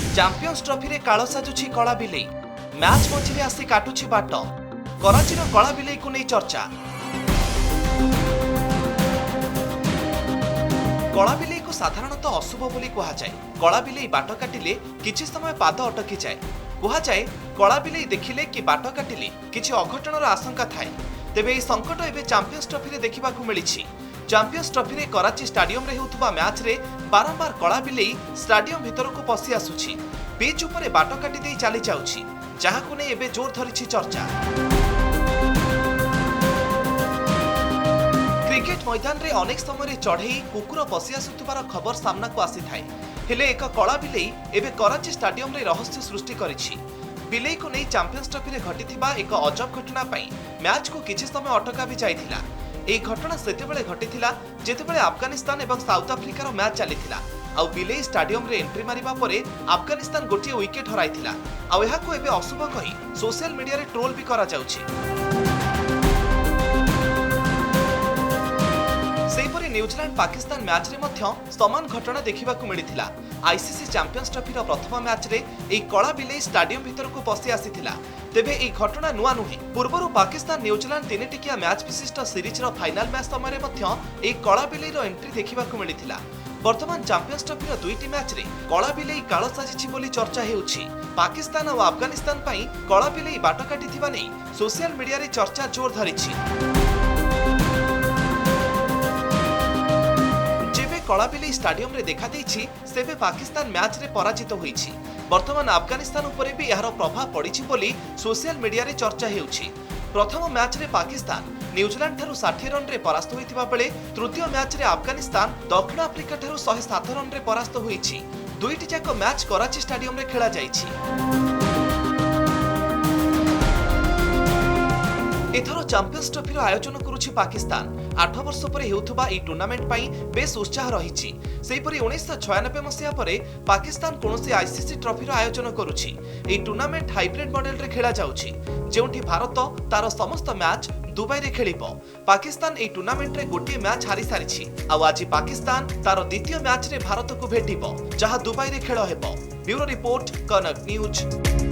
Champions trophy रे काळ साजुछि कला बिलेई मैच मझिरे आसी काटुछि बाट कराचीर कला बिलेई को नहीं चर्चा। कला बिलेई को साधारणतः अशुभ बोली कहा जाए। कला बिलेई बाट काटिले किछि समय पाद अटकी जाए। कहा जाए कला बिलेई देखिले कि बाट काटिले किछि अघटनर आशंका थाए। तेबे एही संकट एबे चैंपियंस ट्रॉफी रे देखिबाकू मिलिछि। चैंपियंस ट्रॉफी रे कराची स्टाडियम रे होउथबा मैच रे बारंबार कला बिलेई स्टाडियम भीतर को पसी आसुछि। पिच उपरे बाट काटी देई चली जाउछि, जहाकू नै एबे जोर धरिछि चर्चा। क्रिकेट मैदान रे अनेक समय चढ़ई कुकुर पसी आसुथिबार खबर सामना को आसी थाए। हेले एक कला बिलेई एबे कराची स्टाडियम रे रहस्य सृष्टि करिछि। बिलेई को नहीं चैंपियंस ट्रॉफी रे घटिथिबा एक अजब घटना पई मैच को किछि समय अटका भी जाइथिला। एही घटना सेतेबेले घटिथिला जेतेबेले अफगानिस्तान एवं साउथ अफ्रिकार मैच चलिथिला। आउ बिलेई स्टाडियम रे एंट्री मारिबा परे अफगानिस्तान गोटिए विकेट हराइथिला। आउ एहाको एबे अशुभ कहि सोशल मीडिया रे ट्रोल भी करा जाउछि। सेहीपरि न्यूजीलैंड पाकिस्तान मैच रे मध्य समान घटना देखिबाकू मिलिथिला। आईसीसी चैंपियंस ट्रॉफी रो प्रथम मैच रे एही कला बिलेई स्टाडियम भीतर को पसी आसीथिला। तेबे एही घटना नुआ नुहे। पूर्वरु पाकिस्तान न्यूजीलैंड तीन टिकिया मैच विशिष्ट सीरीज रो फाइनल मैच समय रे मध्य एही कला बिलेई रो एंट्री देखिबाकू मिलिथिला। वर्तमान चैंपियंस ट्रॉफी रो दुईटी मैच रे कला बिलेई काळ साजिछि बोली चर्चा हेउछि। पाकिस्तान और अफगानिस्तान पई कला बिलेई बाट काटिथिबा नै सोशल मीडिया रे चर्चा जोर धरिछि। कला बिलेई स्टाडियम रे देखा देइछि सेबे पाकिस्तान मैच रे पराजित होईछि। वर्तमान अफगानिस्तान उपरे भी यार प्रभाव पड़िछि बोली सोशल मीडिया रे चर्चा हेउछि। प्रथम मैच रे पाकिस्तान न्यूजीलैंड ठारू 60 रन रे परास्त होइतिबा बेले तृतीय मैच रे अफगानिस्तान दक्षिण अफ्रिका ठारू 107 रन रे परास्त होईछि। दुईटी जाक मैच कराची स्टाडियम रे खेला जाइछि। एथर चैंपियंस ट्रॉफी रो आयोजन करुछि पाकिस्तान। 8 वर्ष पर हेउथबा ई टूर्नामेंट पई बेस उत्साह रहिछि। सेहीपरि 1996 मसिया परे पाकिस्तान कोनोसी आईसीसी ट्रॉफी रो आयोजन करुछि। ई टूर्नामेंट हाइब्रिड मॉडल रे खेला जाउछि, जेउठी भारत तार समस्त मैच दुबई रे खेलिबो। पाकिस्तान ई टूर्नामेंट रे गोटे मैच हारि सारिछि। आ आज पाकिस्तान तार द्वितीय मैच रे भारत को भेटिबो, जहां दुबई रे खेल हेबो। ब्यूरो रिपोर्ट, कनक न्यूज।